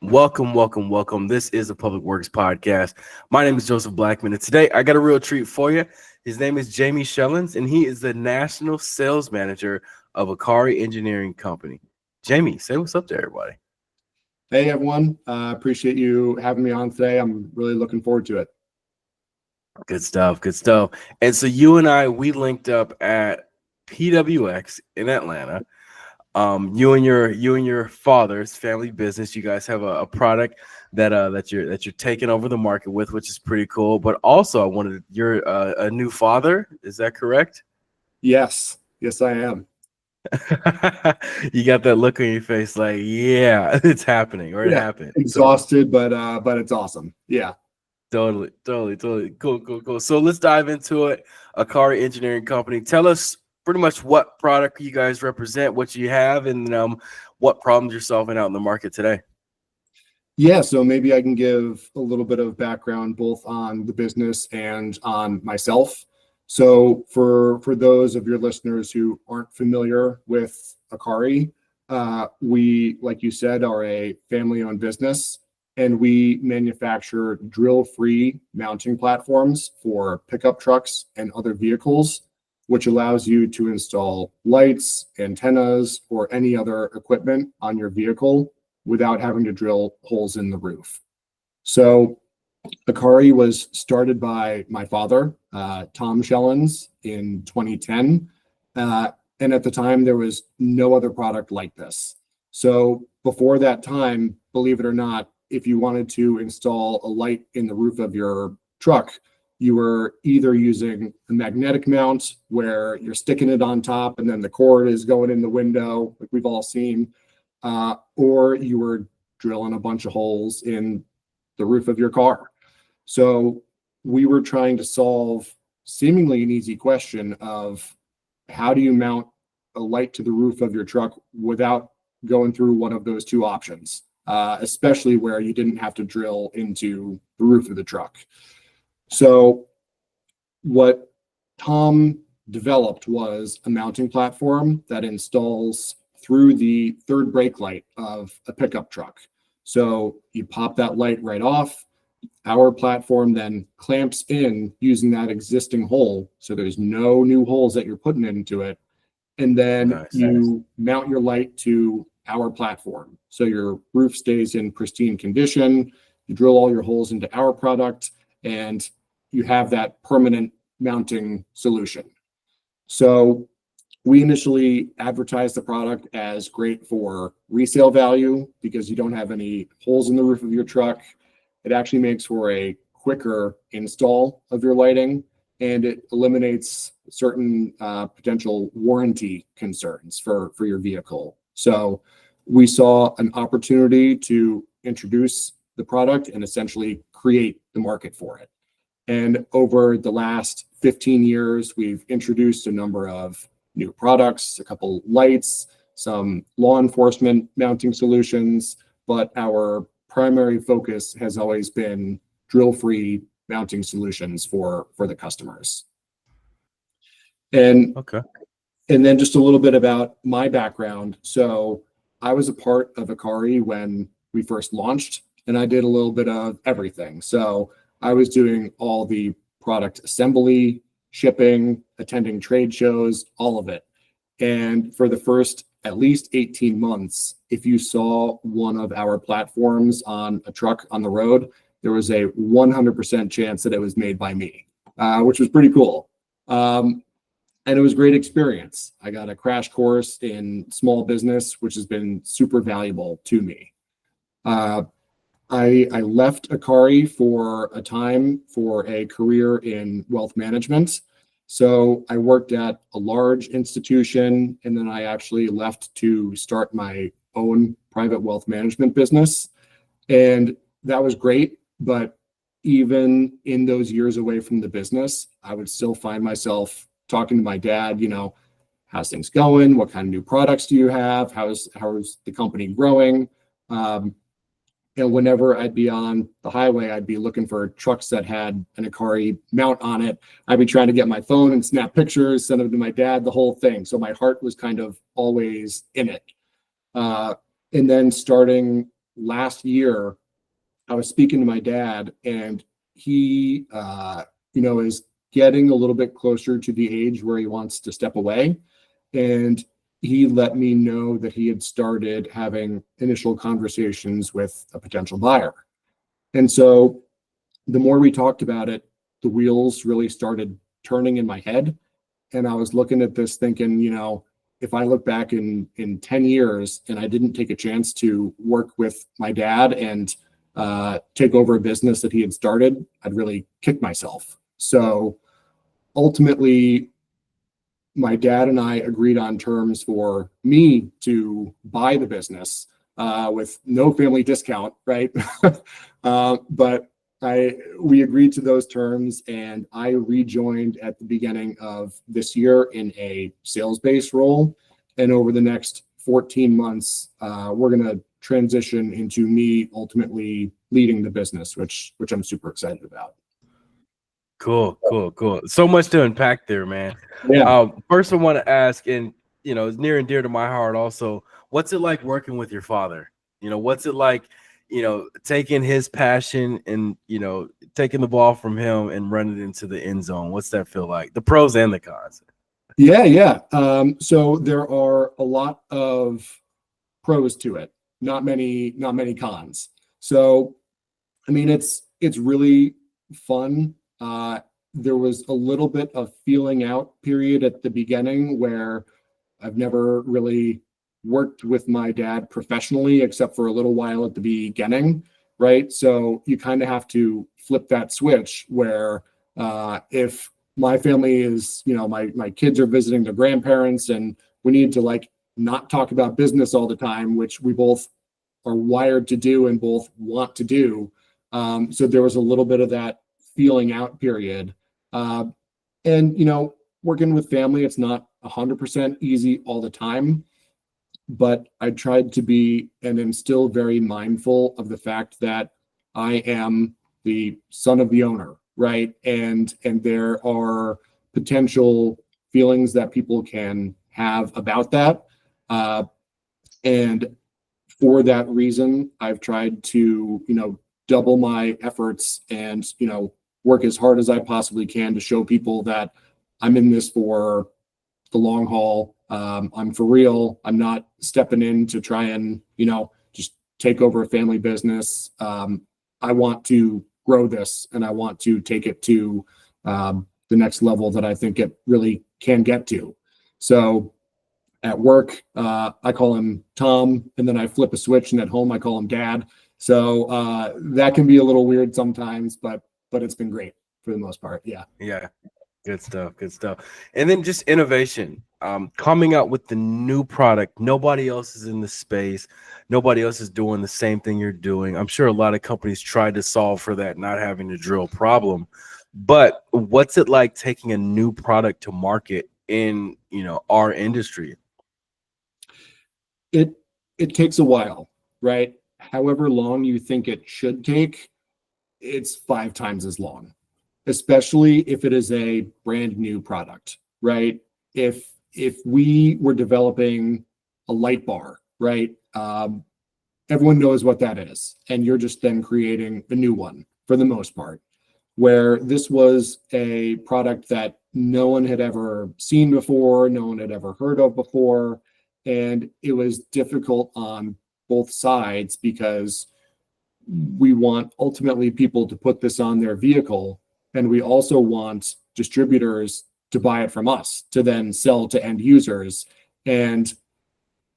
Welcome. This is a Public Works podcast. My name is Joseph Blackman, and today I got a real treat for you. His name is Jamie Schellens, and he is the National Sales Manager of ACARI Engineering Company. Jamie, say what's up to everybody. Hey, everyone. Appreciate you having me on today. I'm really looking forward to it. Good stuff. And so you and I, we linked up at PWX in Atlanta. You and your father's family business, you guys have a product that you're taking over the market with, which is pretty cool. But also, you're a new father. Is that correct? Yes, I am. You got that look on your face, like, yeah, it's happening, or it happened. Exhausted, but it's awesome. Yeah. Totally. Cool. So let's dive into it. ACARI Engineering Company. Tell us pretty much what product you guys represent, what you have, and what problems you're solving out in the market today. Yeah, so maybe I can give a little bit of background both on the business and on myself. So for those of your listeners who aren't familiar with ACARI, we, like you said, are a family-owned business, and we manufacture drill-free mounting platforms for pickup trucks and other vehicles, which allows you to install lights, antennas, or any other equipment on your vehicle without having to drill holes in the roof. So ACARI was started by my father, Tom Schellens, in 2010. And at the time, there was no other product like this. So before that time, believe it or not, if you wanted to install a light in the roof of your truck, you were either using a magnetic mount where you're sticking it on top and then the cord is going in the window, like we've all seen, or you were drilling a bunch of holes in the roof of your car. So we were trying to solve seemingly an easy question of how do you mount a light to the roof of your truck without going through one of those two options, especially where you didn't have to drill into the roof of the truck. So what Tom developed was a mounting platform that installs through the third brake light of a pickup truck. So you pop that light right off. Our platform then clamps in using that existing hole. So there's no new holes that you're putting into it. And then you mount your light to our platform. So your roof stays in pristine condition. You drill all your holes into our product, and you have that permanent mounting solution. So we initially advertised the product as great for resale value because you don't have any holes in the roof of your truck. It actually makes for a quicker install of your lighting, and it eliminates certain potential warranty concerns for your vehicle. So we saw an opportunity to introduce the product and essentially create the market for it. And over the last 15 years, we've introduced a number of new products, a couple lights, some law enforcement mounting solutions, but our primary focus has always been drill-free mounting solutions for the customers. And then just a little bit about my background. So I was a part of ACARI when we first launched, and I did a little bit of everything. So I was doing all the product assembly, shipping, attending trade shows, all of it. And for the first at least 18 months, if you saw one of our platforms on a truck on the road, there was a 100% chance that it was made by me, which was pretty cool. And it was a great experience. I got a crash course in small business, which has been super valuable to me. I left ACARI for a time for a career in wealth management. So I worked at a large institution, and then I actually left to start my own private wealth management business. And that was great. But even in those years away from the business, I would still find myself talking to my dad, how's things going? What kind of new products do you have? How's the company growing? And whenever I'd be on the highway, I'd be looking for trucks that had an ACARI mount on it. I'd be trying to get my phone and snap pictures, send them to my dad, the whole thing. So my heart was kind of always in it. And then starting last year, I was speaking to my dad, and he, is getting a little bit closer to the age where he wants to step away. And he let me know that he had started having initial conversations with a potential buyer. And so the more we talked about it, the wheels really started turning in my head. And I was looking at this thinking, if I look back in 10 years and I didn't take a chance to work with my dad and take over a business that he had started, I'd really kick myself. So ultimately, my dad and I agreed on terms for me to buy the business with no family discount, right? But we agreed to those terms, and I rejoined at the beginning of this year in a sales-based role. And over the next 14 months, we're going to transition into me ultimately leading the business, which I'm super excited about. Cool. So much to unpack there, man. Yeah. First, I want to ask, and it's near and dear to my heart also, what's it like working with your father? What's it like, taking his passion and, taking the ball from him and running it into the end zone? What's that feel like? The pros and the cons. Yeah. So there are a lot of pros to it, not many cons. So, I mean, it's really fun. There was a little bit of feeling out period at the beginning where I've never really worked with my dad professionally, except for a little while at the beginning, right? So you kind of have to flip that switch where if my family is, my kids are visiting their grandparents and we need to not talk about business all the time, which we both are wired to do and both want to do. So there was a little bit of that feeling out period. And working with family, it's not 100% easy all the time, but I tried to be and am still very mindful of the fact that I am the son of the owner, right? And there are potential feelings that people can have about that. And for that reason, I've tried to, double my efforts and, work as hard as I possibly can to show people that I'm in this for the long haul. I'm for real. I'm not stepping in to try and, just take over a family business. I want to grow this and I want to take it to the next level that I think it really can get to. So at work, I call him Tom, and then I flip a switch, and at home I call him Dad. So that can be a little weird sometimes, but it's been great for the most part. Yeah. Good stuff. And then just innovation, coming out with the new product. Nobody else is in the space. Nobody else is doing the same thing you're doing. I'm sure a lot of companies tried to solve for that not having to drill problem. But what's it like taking a new product to market in, our industry? It takes a while, right? However long you think it should take, it's 5 times as long, especially if it is a brand new product, right? If we were developing a light bar, right? Everyone knows what that is, and you're just then creating a new one for the most part. Where this was a product that no one had ever seen before, no one had ever heard of before, and it was difficult on both sides because we want ultimately people to put this on their vehicle, and we also want distributors to buy it from us to then sell to end users. And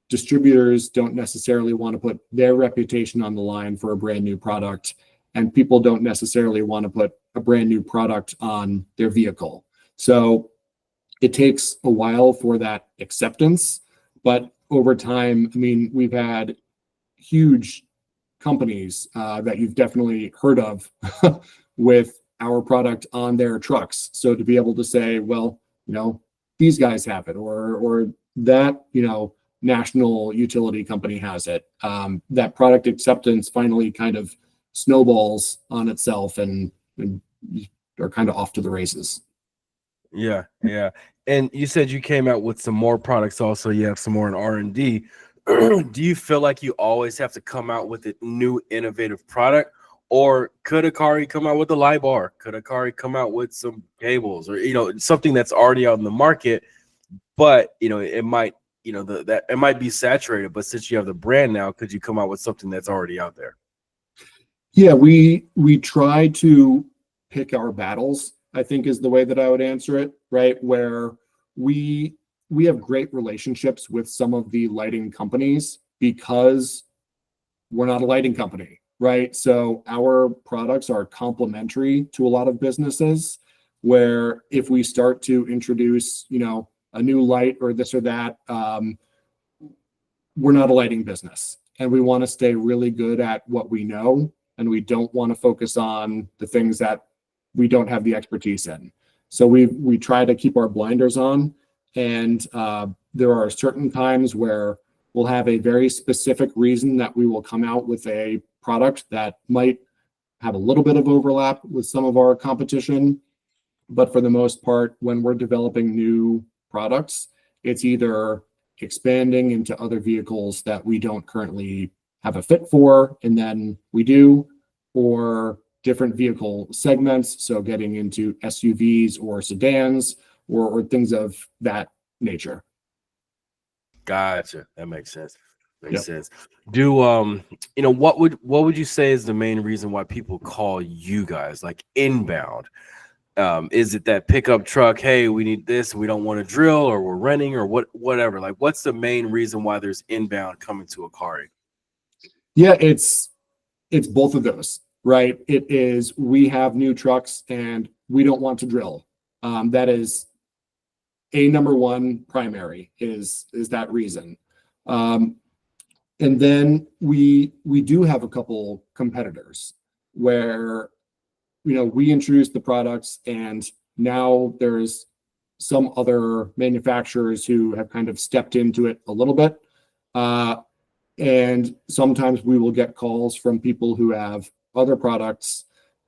distributors don't necessarily want to put their reputation on the line for a brand new product, and people don't necessarily want to put a brand new product on their vehicle. So it takes a while for that acceptance, but over time, I mean, we've had huge companies that you've definitely heard of with our product on their trucks. So to be able to say, well, these guys have it, or that, national utility company has it, that product acceptance finally kind of snowballs on itself and are kind of off to the races. Yeah. And you said you came out with some more products also. You have some more in R&D. do you feel like you always have to come out with a new innovative product, or could ACARI come out with a light bar? Could ACARI come out with some cables, or something that's already out in the market, but it might that it might be saturated, but since you have the brand now, could you come out with something that's already out there? Yeah, we try to pick our battles, I think, is the way that I would answer it, right? Where we have great relationships with some of the lighting companies because we're not a lighting company, right? So our products are complementary to a lot of businesses, where if we start to introduce, a new light or this or that, we're not a lighting business, and we want to stay really good at what we know, and we don't want to focus on the things that we don't have the expertise in. So we try to keep our blinders on, and there are certain times where we'll have a very specific reason that we will come out with a product that might have a little bit of overlap with some of our competition. But for the most part, when we're developing new products, it's either expanding into other vehicles that we don't currently have a fit for, and then we do, or different vehicle segments. So getting into SUVs or sedans or things of that nature. Gotcha. That makes sense. Makes Yep. sense. Do what would you say is the main reason why people call you guys, like, inbound? Is it that pickup truck, hey, we need this, we don't want to drill, or we're renting, or whatever? Like, what's the main reason why there's inbound coming to ACARI? Yeah, it's both of those, right? It is, we have new trucks and we don't want to drill. That is a number one primary is that reason. And then we do have a couple competitors where we introduced the products, and now there's some other manufacturers who have kind of stepped into it a little bit. And sometimes we will get calls from people who have other products,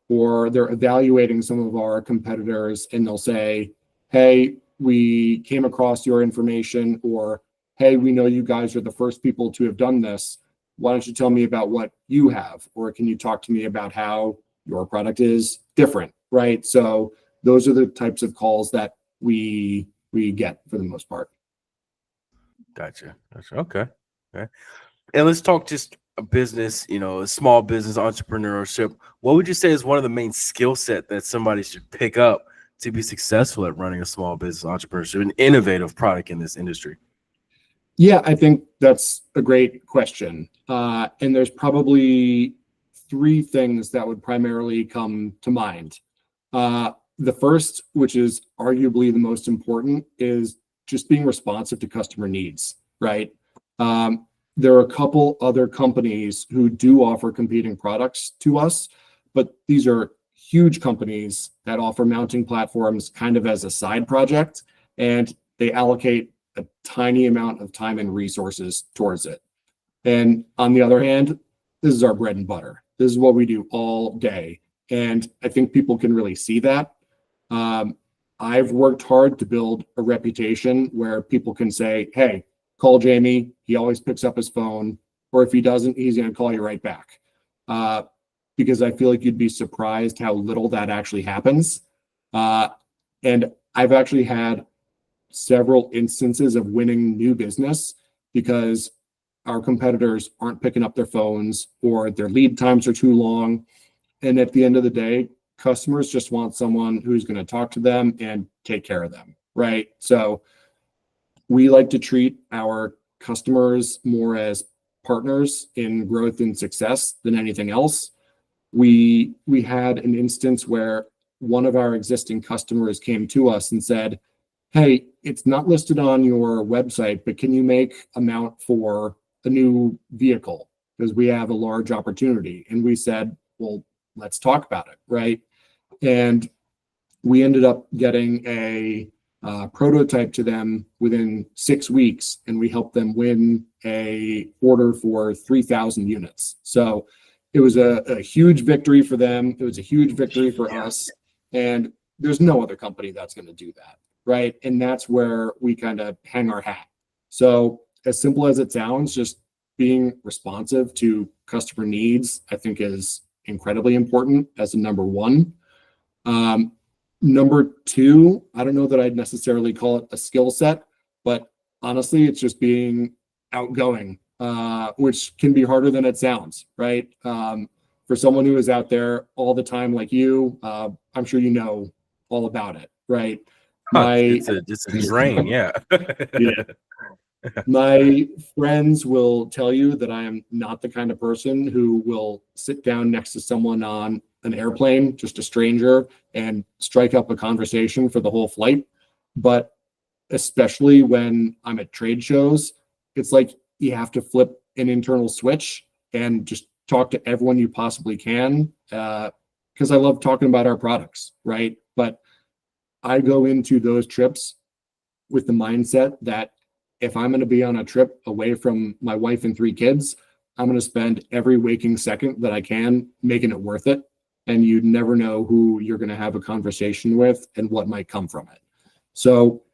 or they're evaluating some of our competitors, and they'll say, hey, we came across your information, or hey, we know you guys are the first people to have done this. Why don't you tell me about what you have? Or can you talk to me about how your product is different, right? So those are the types of calls that we get for the most part. Gotcha. Okay. And let's talk just a business, a small business entrepreneurship. What would you say is one of the main skill set that somebody should pick up to be successful at running a small business entrepreneurship, an innovative product in this industry? Yeah, I think that's a great question. And there's probably three things that would primarily come to mind. The first, which is arguably the most important, is just being responsive to customer needs, right? There are a couple other companies who do offer competing products to us, but these are huge companies that offer mounting platforms kind of as a side project, and they allocate a tiny amount of time and resources towards it. And on the other hand, this is our bread and butter. This is what we do all day. And I think people can really see that. I've worked hard to build a reputation where people can say, hey, call Jamie. He always picks up his phone. Or if he doesn't, he's going to call you right back. Because I feel like you'd be surprised how little that actually happens. And I've actually had several instances of winning new business because our competitors aren't picking up their phones, or their lead times are too long. And at the end of the day, customers just want someone who's going to talk to them and take care of them, right? So we like to treat our customers more as partners in growth and success than anything else. We had an instance where one of our existing customers came to us and said, hey, it's not listed on your website, but can you make a mount for a new vehicle? Because we have a large opportunity. And we said, well, let's talk about it, right? And we ended up getting a prototype to them within 6 weeks, and we helped them win a order for 3,000 units. So it was a huge victory for them. It was a huge victory for us. And there's no other company that's going to do that, right? And that's where we kind of hang our hat. So as simple as it sounds, just being responsive to customer needs, I think is incredibly important as a number one. Number two, I don't know that I'd necessarily call it a skill set, but honestly, it's just being outgoing, which can be harder than it sounds, right? For someone who is out there all the time like you, I'm sure you know all about it, right? It's a drain, yeah. Yeah. My friends will tell you that I am not the kind of person who will sit down next to someone on an airplane, just a stranger, and strike up a conversation for the whole flight. But especially when I'm at trade shows, it's like you have to flip an internal switch and just talk to everyone you possibly can, because I love talking about our products, right? But I go into those trips with the mindset that if I'm going to be on a trip away from my wife and 3 kids, I'm going to spend every waking second that I can making it worth it. And you never know who you're going to have a conversation with and what might come from it. So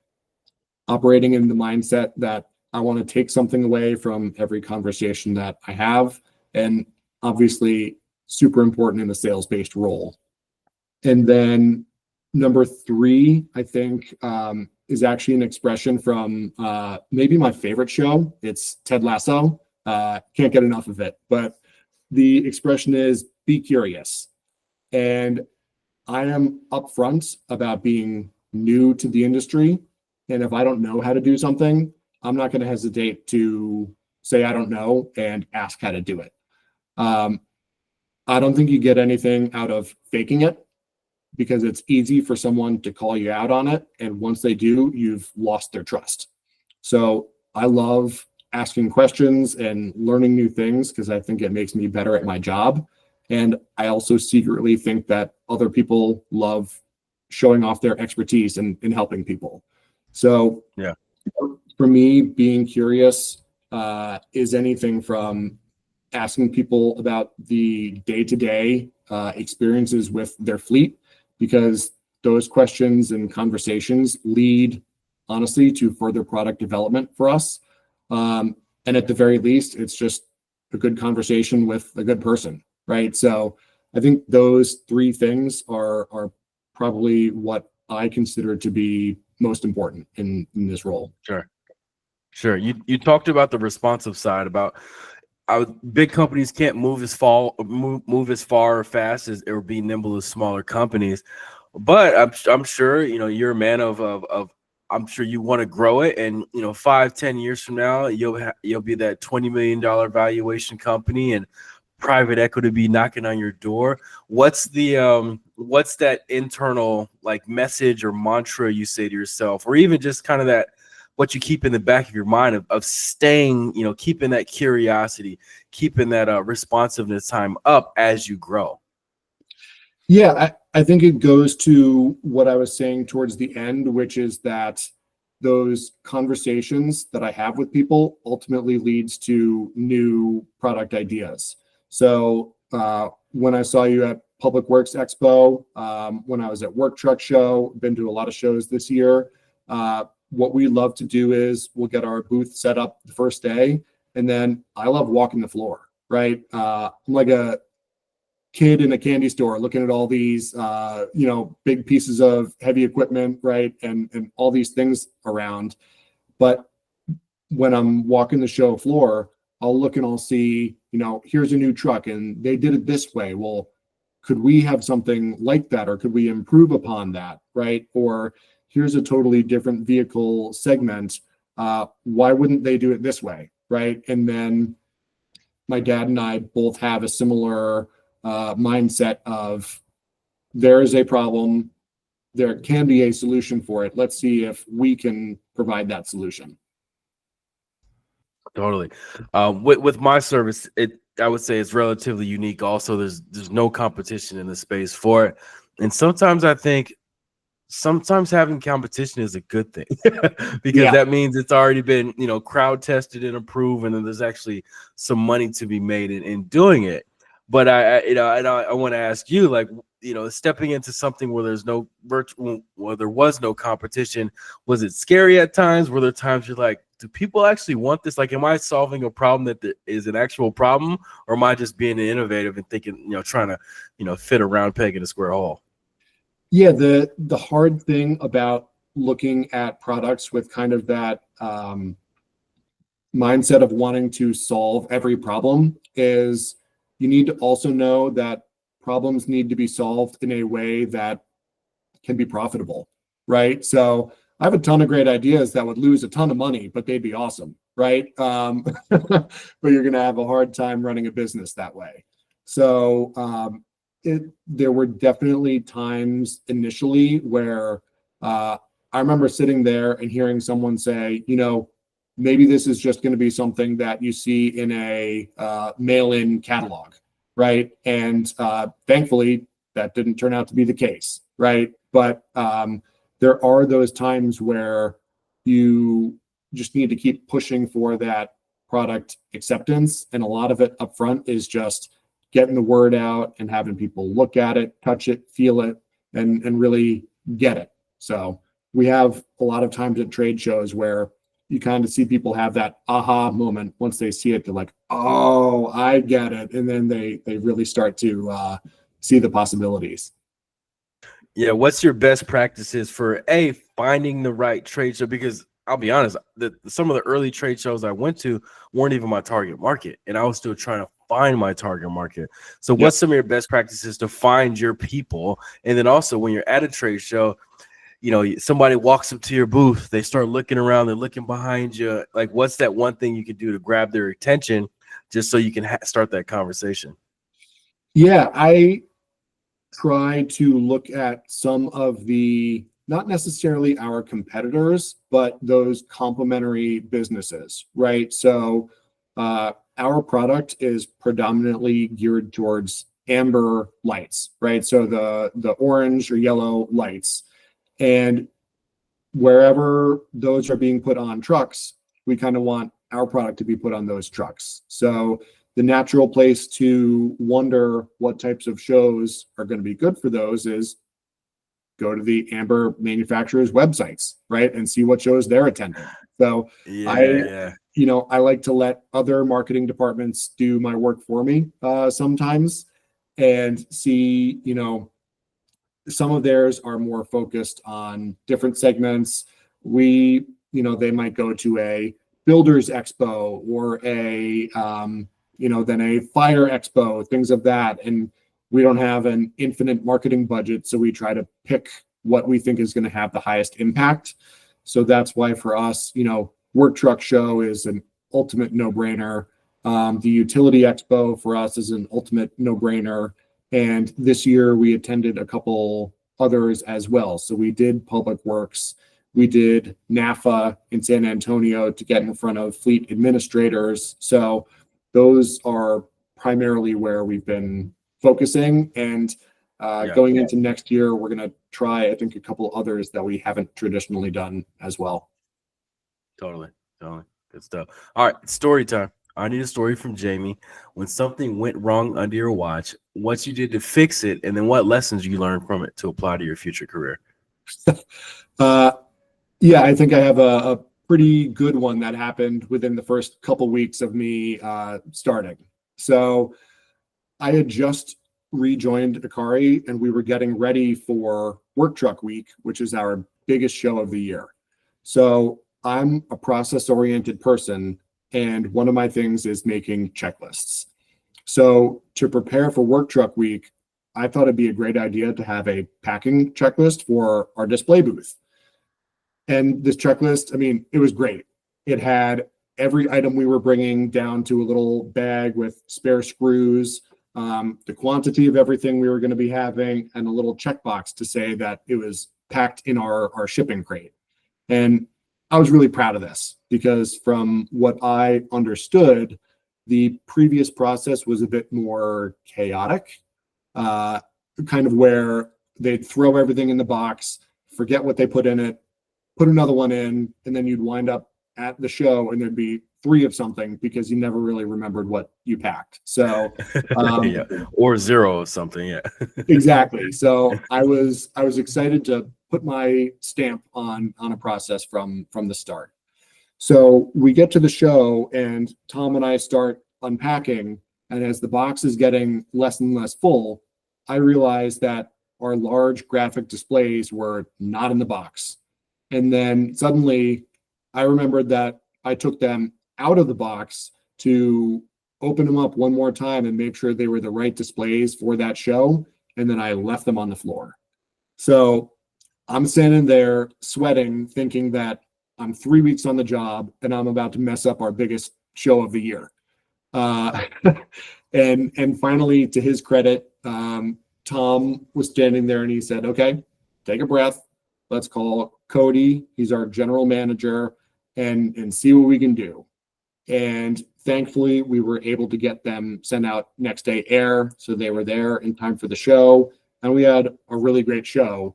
operating in the mindset that I want to take something away from every conversation that I have, and obviously super important in a sales-based role. And then number 3, I think, is actually an expression from maybe my favorite show. It's Ted Lasso. Can't get enough of it. But the expression is be curious. And I am upfront about being new to the industry. And if I don't know how to do something, I'm not going to hesitate to say I don't know and ask how to do it. I don't think you get anything out of faking it, because it's easy for someone to call you out on it. And once they do, you've lost their trust. So I love asking questions and learning new things because I think it makes me better at my job. And I also secretly think that other people love showing off their expertise and helping people. So yeah, for me, being curious is anything from asking people about the day-to-day experiences with their fleet, because those questions and conversations lead, honestly, to further product development for us. And at the very least, it's just a good conversation with a good person, right? So I think those 3 things are probably what I consider to be most important in this role. Sure. You talked about the responsive side, about big companies can't move as far or fast as, or be nimble as smaller companies. But I'm sure, you're a man of I'm sure you want to grow it, and 5-10 years from now you'll be that $20 million valuation company, and private equity be knocking on your door. What's that internal like message or mantra you say to yourself, or even just kind of that what you keep in the back of your mind of staying, keeping that curiosity, keeping that responsiveness time up as you grow? Yeah, I think it goes to what I was saying towards the end, which is that those conversations that I have with people ultimately leads to new product ideas. So when I saw you at Public Works Expo, when I was at Work Truck Show, been to a lot of shows this year, what we love to do is we'll get our booth set up the first day, and then I love walking the floor, right? I'm like a kid in a candy store looking at all these, big pieces of heavy equipment, right? And all these things around. But when I'm walking the show floor, I'll look and I'll see, here's a new truck and they did it this way. Well, could we have something like that? Or could we improve upon that, right? Or here's a totally different vehicle segment. Why wouldn't they do it this way, right? And then my dad and I both have a similar mindset of there is a problem, there can be a solution for it. Let's see if we can provide that solution. Totally. With my service, I would say it's relatively unique. Also, there's no competition in the space for it, and sometimes I think having competition is a good thing because that means it's already been crowd tested and approved, and then there's actually some money to be made in doing it. But I want to ask you, like, stepping into something where there's no virtual, where there was no competition, was it scary at times? Were there times you're like, do people actually want this? Like, am I solving a problem that is an actual problem, or am I just being innovative and thinking, trying to, fit a round peg in a square hole? Yeah, the hard thing about looking at products with kind of that mindset of wanting to solve every problem is you need to also know that problems need to be solved in a way that can be profitable, right? So I have a ton of great ideas that would lose a ton of money, but they'd be awesome, right? But you're going to have a hard time running a business that way. So there were definitely times initially where I remember sitting there and hearing someone say, maybe this is just going to be something that you see in a mail-in catalog, right? And thankfully, that didn't turn out to be the case, right? But there are those times where you just need to keep pushing for that product acceptance. And a lot of it up front is just getting the word out and having people look at it, touch it, feel it, and really get it. So we have a lot of times at trade shows where you kind of see people have that aha moment. Once they see it, they're like, oh, I get it. And then they really start to see the possibilities. Yeah, what's your best practices for finding the right trade show? Because I'll be honest, some of the early trade shows I went to weren't even my target market, and I was still trying to find my target market. So what's some of your best practices to find your people? And then also when you're at a trade show, somebody walks up to your booth, they start looking around, they're looking behind you. Like, what's that one thing you could do to grab their attention just so you can start that conversation? Yeah, I try to look at some of the, not necessarily our competitors, but those complementary businesses, right? So our product is predominantly geared towards amber lights, right? So the orange or yellow lights. And wherever those are being put on trucks, we kind of want our product to be put on those trucks. So the natural place to wonder what types of shows are going to be good for those is go to the amber manufacturers' websites, right? And see what shows they're attending. So I like to let other marketing departments do my work for me sometimes and see, some of theirs are more focused on different segments. They might go to a builders expo or then a fire expo, things of that. And we don't have an infinite marketing budget. So we try to pick what we think is going to have the highest impact. So that's why for us, Work Truck Show is an ultimate no-brainer. The Utility Expo for us is an ultimate no-brainer. And this year we attended a couple others as well. So we did Public Works, we did NAFA in San Antonio to get in front of fleet administrators. So those are primarily where we've been focusing. And going into next year, we're going to try, I think, a couple others that we haven't traditionally done as well. Totally. Good stuff. All right, story time. I need a story from Jamie. When something went wrong under your watch, what you did to fix it, and then what lessons you learned from it to apply to your future career. I think I have a pretty good one that happened within the first couple weeks of me starting. So I had just rejoined ACARI, and we were getting ready for Work Truck Week, which is our biggest show of the year. So I'm a process-oriented person, and one of my things is making checklists. So to prepare for Work Truck Week, I thought it'd be a great idea to have a packing checklist for our display booth. And this checklist, it was great. It had every item we were bringing down to a little bag with spare screws, the quantity of everything we were going to be having, and a little checkbox to say that it was packed in our shipping crate. And I was really proud of this because from what I understood, the previous process was a bit more chaotic, kind of where they'd throw everything in the box, forget what they put in it, put another one in, and then you'd wind up at the show and there'd be 3 of something because you never really remembered what you packed. So Yeah, or 0 of something. Yeah. exactly. So I was excited to put my stamp on a process from the start. So we get to the show and Tom and I start unpacking, and as the box is getting less and less full, I realized that our large graphic displays were not in the box. And then suddenly I remembered that I took them out of the box to open them up one more time and make sure they were the right displays for that show. And then I left them on the floor. So I'm standing there sweating, thinking that I'm 3 weeks on the job and I'm about to mess up our biggest show of the year. Uh, and finally, to his credit, Tom was standing there and he said, "Okay, take a breath. Let's call Cody. He's our general manager, and see what we can do." And thankfully, we were able to get them sent out next day air, so they were there in time for the show, and we had a really great show.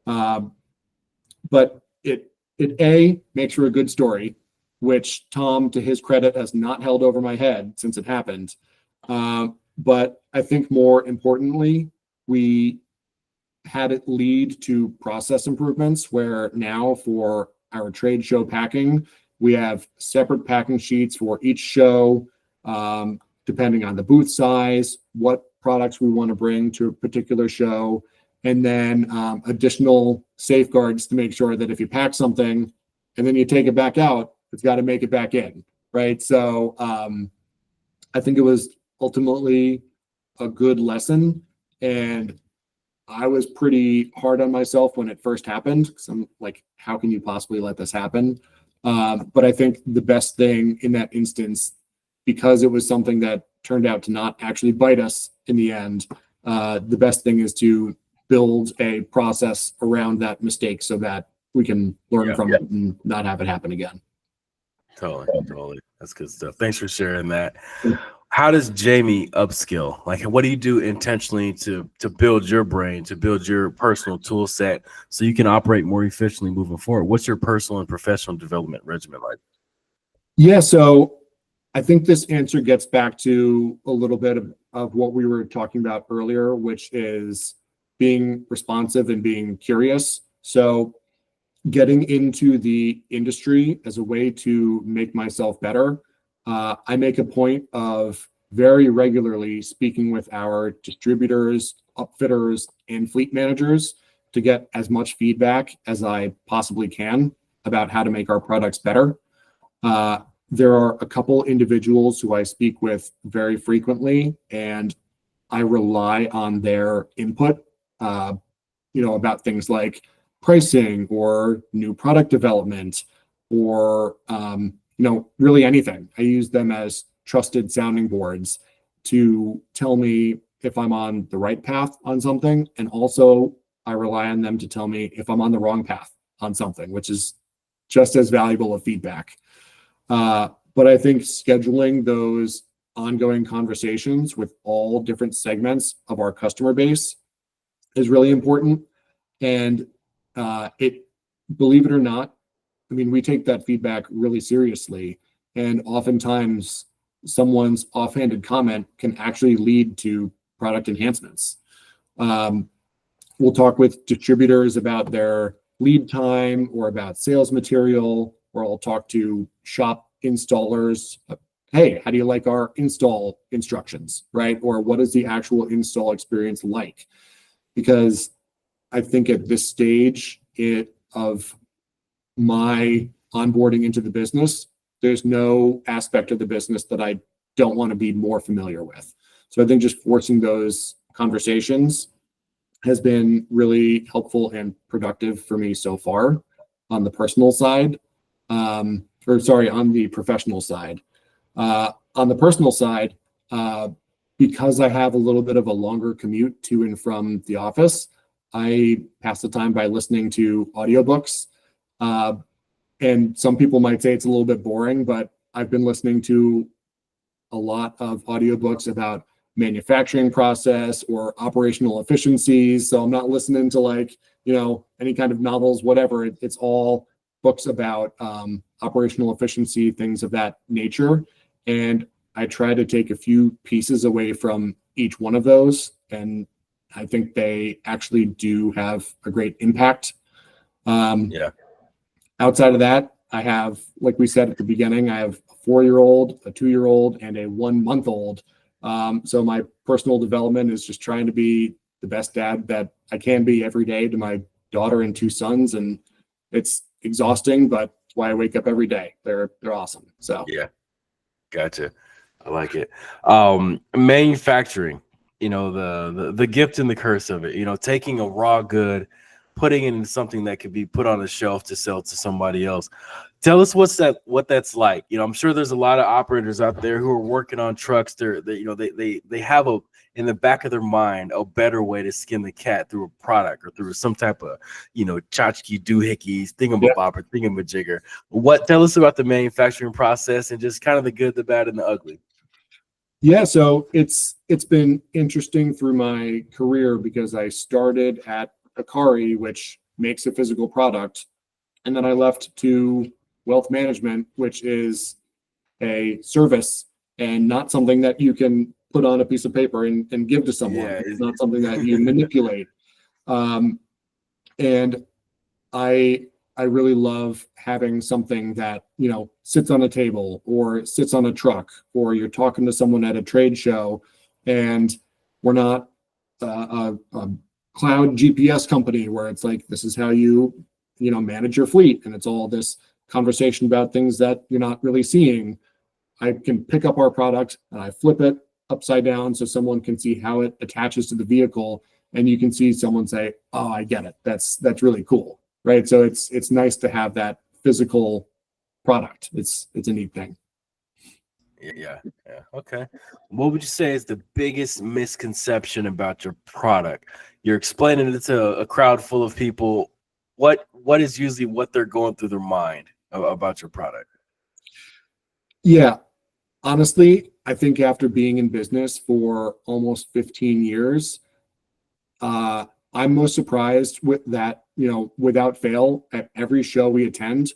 But it makes for a good story, which Tom, to his credit, has not held over my head since it happened. But I think more importantly, we had it lead to process improvements where now for our trade show packing, we have separate packing sheets for each show, depending on the booth size, what products we want to bring to a particular show, and then additional safeguards to make sure that if you pack something and then you take it back out, it's got to make it back in, right? So I think it was ultimately a good lesson, and I was pretty hard on myself when it first happened because I'm like, how can you possibly let this happen? But I think the best thing in that instance, because it was something that turned out to not actually bite us in the end, the best thing is to build a process around that mistake so that we can learn from it and not have it happen again. Totally. That's good stuff. Thanks for sharing that. How does Jamie upskill? Like, what do you do intentionally to build your brain, to build your personal tool set so you can operate more efficiently moving forward? What's your personal and professional development regimen like? Yeah, so I think this answer gets back to a little bit of what we were talking about earlier, which is being responsive and being curious. So getting into the industry as a way to make myself better. I make a point of very regularly speaking with our distributors, upfitters, and fleet managers to get as much feedback as I possibly can about how to make our products better. There are a couple individuals who I speak with very frequently, and I rely on their input, about things like pricing or new product development or really anything. I use them as trusted sounding boards to tell me if I'm on the right path on something, and also I rely on them to tell me if I'm on the wrong path on something, which is just as valuable of feedback. But I think scheduling those ongoing conversations with all different segments of our customer base is really important. And believe it or not, I mean, we take that feedback really seriously. And oftentimes someone's offhanded comment can actually lead to product enhancements. We'll talk with distributors about their lead time or about sales material, or I'll talk to shop installers. Hey, how do you like our install instructions, right? Or what is the actual install experience like? Because I think at this stage of my onboarding into the business, there's no aspect of the business that I don't want to be more familiar with. So I think just forcing those conversations has been really helpful and productive for me so far on the personal side, on the professional side. On the personal side, because I have a little bit of a longer commute to and from the office, I pass the time by listening to audiobooks. And some people might say it's a little bit boring, but I've been listening to a lot of audiobooks about manufacturing process or operational efficiencies. So I'm not listening to any kind of novels, whatever. It's all books about operational efficiency, things of that nature. And I try to take a few pieces away from each one of those. And I think they actually do have a great impact. Yeah. Outside of that, I have, like we said at the beginning, I have a 4-year-old, a 2-year-old, and a 1-month-old. So my personal development is just trying to be the best dad that I can be every day to my daughter and 2 sons. And it's exhausting, but it's why I wake up every day. They're awesome. So Yeah. Gotcha. I like it. Manufacturing, the gift and the curse of it, taking a raw good, putting it in something that could be put on a shelf to sell to somebody else. Tell us what that's like. I'm sure there's a lot of operators out there who are working on trucks. They have in the back of their mind a better way to skin the cat through a product or through some type of tchotchke doohickeys thingamabobber thingamajigger. Tell us about the manufacturing process and just kind of the good, the bad, and the ugly. Yeah, so it's been interesting through my career because I started at ACARI, which makes a physical product, and then I left to wealth management, which is a service and not something that you can put on a piece of paper and give to someone. Yeah, it's not something that you manipulate. And I really love having something that, sits on a table or sits on a truck, or you're talking to someone at a trade show, and we're not a cloud GPS company where it's like, this is how you manage your fleet. And it's all this conversation about things that you're not really seeing. I can pick up our product and I flip it upside down so someone can see how it attaches to the vehicle. And you can see someone say, oh, I get it. That's really cool. Right. So it's nice to have that physical product. It's a neat thing. Yeah. Okay. What would you say is the biggest misconception about your product? You're explaining it to a crowd full of people. What is usually what they're going through their mind about your product? Yeah. Honestly, I think after being in business for almost 15 years, I'm most surprised with that, without fail, at every show we attend,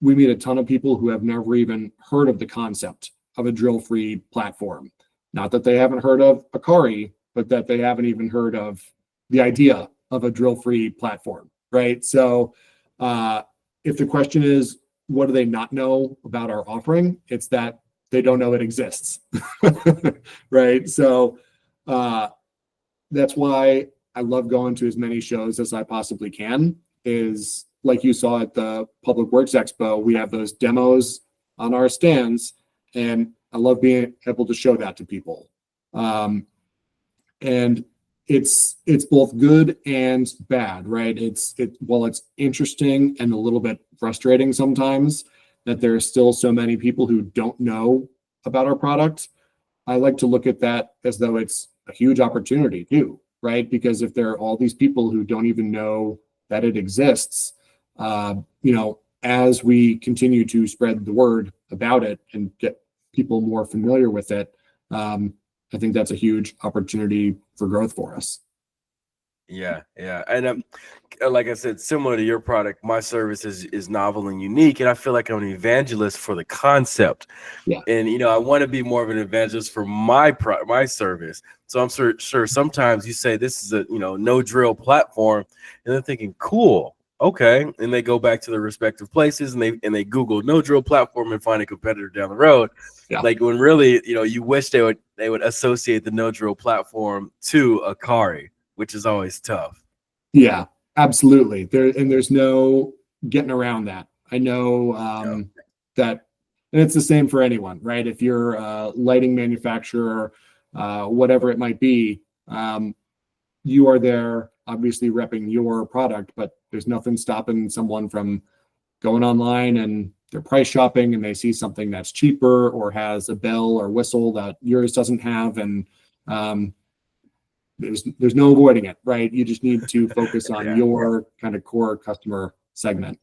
we meet a ton of people who have never even heard of the concept of a drill-free platform. Not that they haven't heard of ACARI, but that they haven't even heard of the idea of a drill-free platform, right? So if the question is, what do they not know about our offering? It's that they don't know it exists, right? So that's why I love going to as many shows as I possibly can. Is like you saw at the Public Works Expo, we have those demos on our stands, and I love being able to show that to people. And it's both good and bad, right? While it's interesting and a little bit frustrating sometimes that there are still so many people who don't know about our product, I like to look at that as though it's a huge opportunity too, right? Because if there are all these people who don't even know that it exists, as we continue to spread the word about it and get people more familiar with it, I think that's a huge opportunity for growth for us. Yeah. And like I said, similar to your product, my service is novel and unique, and I feel like I'm an evangelist for the concept. Yeah. And I want to be more of an evangelist for my service. So I'm sure sometimes you say this is a no drill platform, and they're thinking, cool, okay, and they go back to their respective places and they Google no drill platform and find a competitor down the road. Yeah. Like when really you wish they would associate the no drill platform to ACARI, which is always tough. Yeah, absolutely. There's no getting around that. I know that, and it's the same for anyone, right? If you're a lighting manufacturer, whatever it might be, you are there obviously repping your product, but there's nothing stopping someone from going online and they're price shopping and they see something that's cheaper or has a bell or whistle that yours doesn't have, and there's no avoiding it, right? You just need to focus on your kind of core customer segment.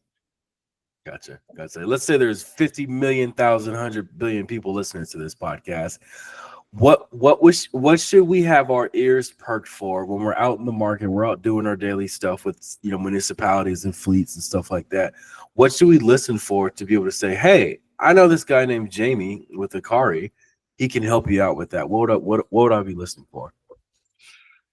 Gotcha. Let's say there's 50 million, 1,000, 100 billion people listening to this podcast. what should we have our ears perked for when we're out in the market? We're out doing our daily stuff with municipalities and fleets and stuff like that. What should we listen for to be able to say, hey, I know this guy named Jamie with ACARI. He can help you out with that. What would I be listening for?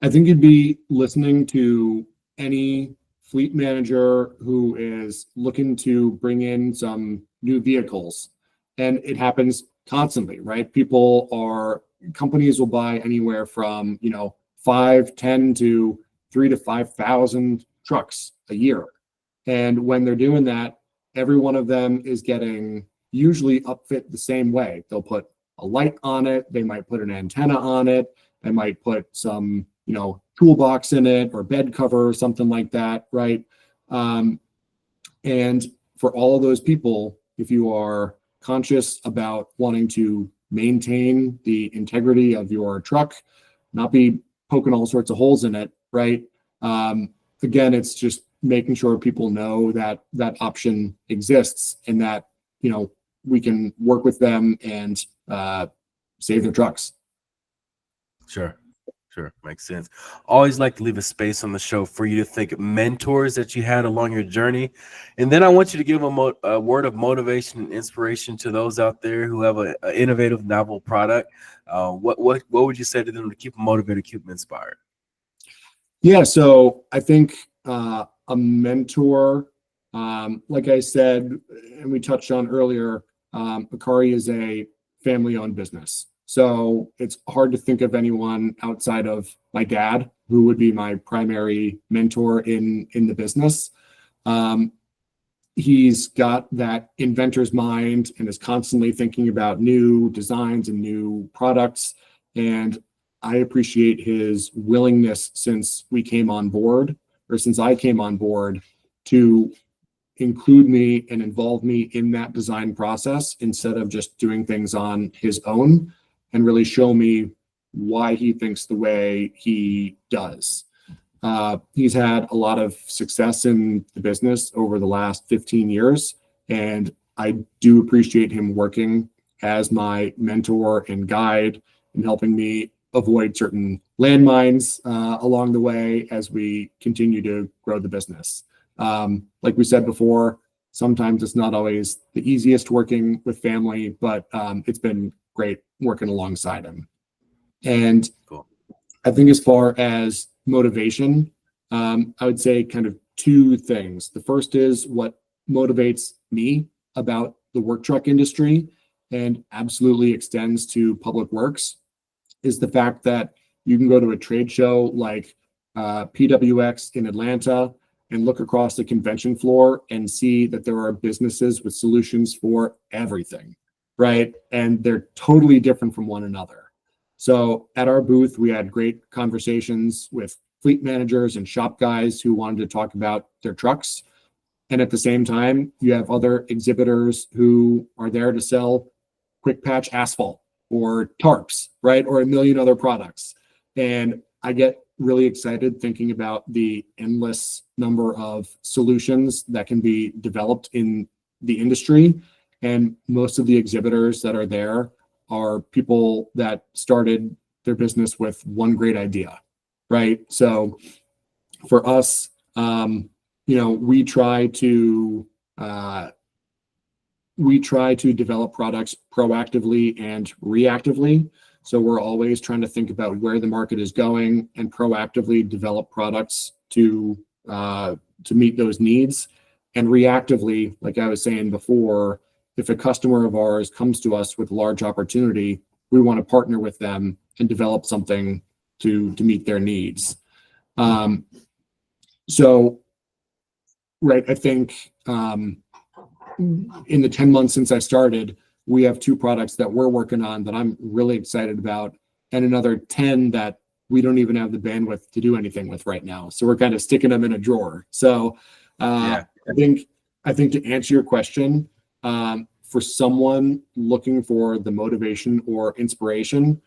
I think you'd be listening to any fleet manager who is looking to bring in some new vehicles. And it happens constantly, right? Companies will buy anywhere from, 5, 10 to 3 to 5,000 trucks a year. And when they're doing that, every one of them is getting usually upfit the same way. They'll put a light on it. They might put an antenna on it. They might put some, toolbox in it or bed cover or something like that, right? And for all of those people, if you are conscious about wanting to maintain the integrity of your truck, not be poking all sorts of holes in it, right? Again, it's just making sure people know that that option exists and that, we can work with them and save their trucks. Sure. Makes sense. Always like to leave a space on the show for you to think mentors that you had along your journey. And then I want you to give a word of motivation and inspiration to those out there who have an innovative, novel product. What would you say to them to keep them motivated, keep them inspired? Yeah, so I think a mentor, like I said, and we touched on earlier, ACARI is a family-owned business. So it's hard to think of anyone outside of my dad, who would be my primary mentor in the business. He's got that inventor's mind and is constantly thinking about new designs and new products. And I appreciate his willingness since I came on board, to include me and involve me in that design process instead of just doing things on his own, and really show me why he thinks the way he does. He's had a lot of success in the business over the last 15 years, and I do appreciate him working as my mentor and guide and helping me avoid certain landmines along the way as we continue to grow the business. Like we said before, sometimes it's not always the easiest working with family, but it's been great working alongside him. And cool. I think as far as motivation, I would say kind of two things. The first is what motivates me about the work truck industry and absolutely extends to public works is the fact that you can go to a trade show like PWX in Atlanta and look across the convention floor and see that there are businesses with solutions for everything, right? And they're totally different from one another. So at our booth, we had great conversations with fleet managers and shop guys who wanted to talk about their trucks. And at the same time, you have other exhibitors who are there to sell quick patch asphalt or tarps, right? Or a million other products. And I get really excited thinking about the endless number of solutions that can be developed in the industry. And most of the exhibitors that are there are people that started their business with one great idea, right? So for us, we try to develop products proactively and reactively. So we're always trying to think about where the market is going and proactively develop products to meet those needs. And reactively, like I was saying before, if a customer of ours comes to us with a large opportunity, we want to partner with them and develop something to meet their needs. So, right, I think in the 10 months since I started, we have 2 products that we're working on that I'm really excited about, and another 10 that we don't even have the bandwidth to do anything with right now. So we're kind of sticking them in a drawer. So I think to answer your question, for someone looking for the motivation or inspiration,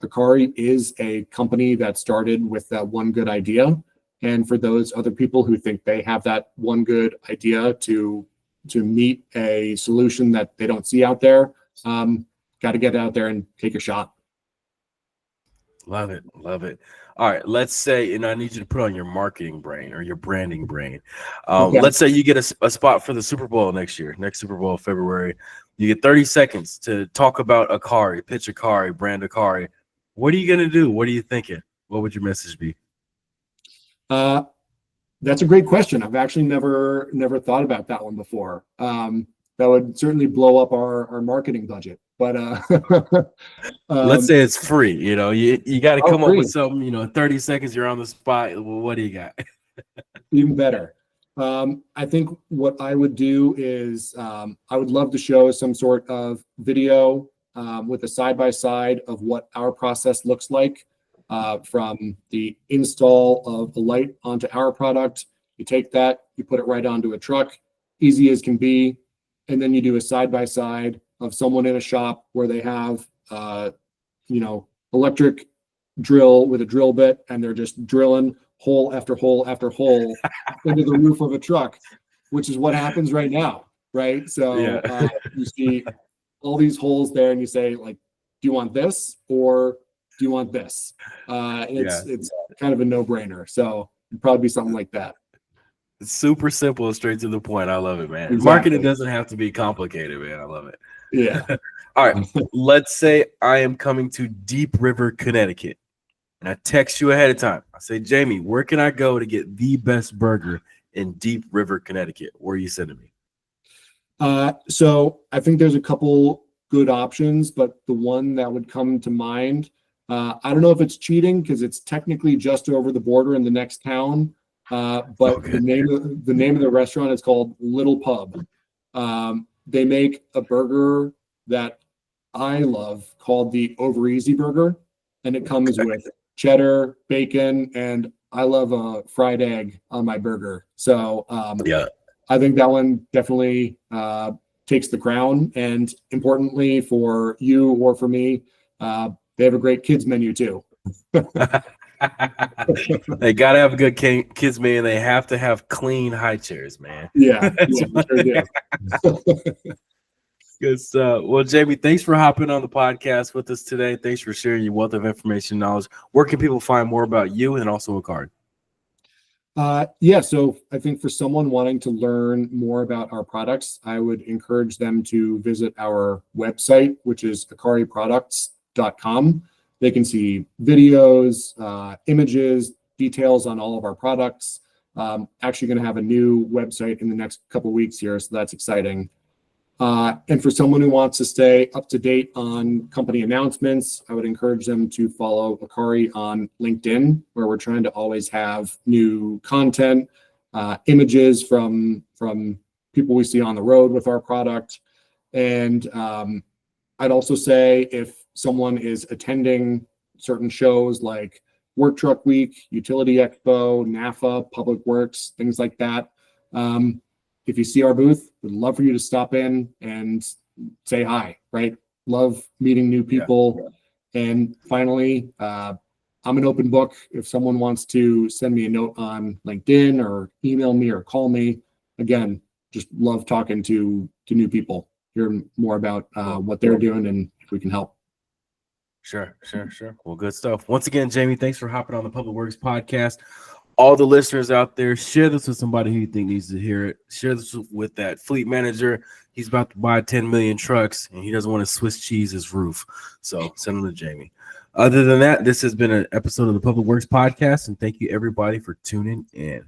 ACARI is a company that started with that one good idea. And for those other people who think they have that one good idea to meet a solution that they don't see out there, got to get out there and take a shot. Love it. Love it. All right. Let's say, and I need you to put on your marketing brain or your branding brain. Okay. Let's say you get a spot for the Super Bowl next year, next Super Bowl, February. You get 30 seconds to talk about ACARI, pitch ACARI, brand ACARI. What are you going to do? What are you thinking? What would your message be? That's a great question. I've actually never thought about that one before. That would certainly blow up our marketing budget. But Let's say it's free. You got to come up free. with something. 30 seconds, you're on the spot. Well, what do you got? Even better. I think what I would do is I would love to show some sort of video with a side-by-side of what our process looks like from the install of the light onto our product. You take that, you put it right onto a truck, easy as can be, and then you do a side-by-side of someone in a shop where they have electric drill with a drill bit, and they're just drilling hole after hole after hole into the roof of a truck, which is what happens right now, right? So you see all these holes there, and you say, like, do you want this or do you want this? It's kind of a no-brainer. So it'd probably be something like that. It's super simple and straight to the point. I love it, man. Exactly. Marketing doesn't have to be complicated, man. I love it. Yeah. All right. Let's say I am coming to Deep River, Connecticut, and I text you ahead of time. I say, Jamie, where can I go to get the best burger in Deep River, Connecticut? Where are you sending me? So I think there's a couple good options, but the one that would come to mind, I don't know if it's cheating because it's technically just over the border in the next town. But the name of the restaurant is called Little Pub. They make a burger that I love called the Over Easy Burger, and it comes with cheddar, bacon, and I love a fried egg on my burger. So I think that one definitely takes the crown. And importantly for you or for me, they have a great kids menu too. They gotta have a good kids menu. They have to have clean high chairs, man. Yeah, sure do. Good stuff. Well, Jamie, thanks for hopping on the podcast with us today. Thanks for sharing your wealth of information and knowledge. Where can people find more about you and also ACARI? So I think for someone wanting to learn more about our products, I would encourage them to visit our website, which is acariproducts.com. They can see videos, images, details on all of our products. Actually going to have a new website in the next couple of weeks here, so that's exciting. And for someone who wants to stay up to date on company announcements, I would encourage them to follow ACARI on LinkedIn, where we're trying to always have new content, images from people we see on the road with our product. And I'd also say if someone is attending certain shows like Work Truck Week, Utility Expo, NAFA, Public Works, things like that, if you see our booth, we'd love for you to stop in and say hi, right? Love meeting new people. Yeah. And finally, I'm an open book. If someone wants to send me a note on LinkedIn or email me or call me, again, just love talking to new people, hear more about what they're doing and if we can help. Sure. Well, good stuff. Once again, Jamie, thanks for hopping on the Public Works podcast. All the listeners out there, share this with somebody who you think needs to hear it. Share this with that fleet manager. He's about to buy 10 million trucks, and he doesn't want to Swiss cheese his roof. So send them to Jamie. Other than that, this has been an episode of the Public Works podcast, and thank you, everybody, for tuning in.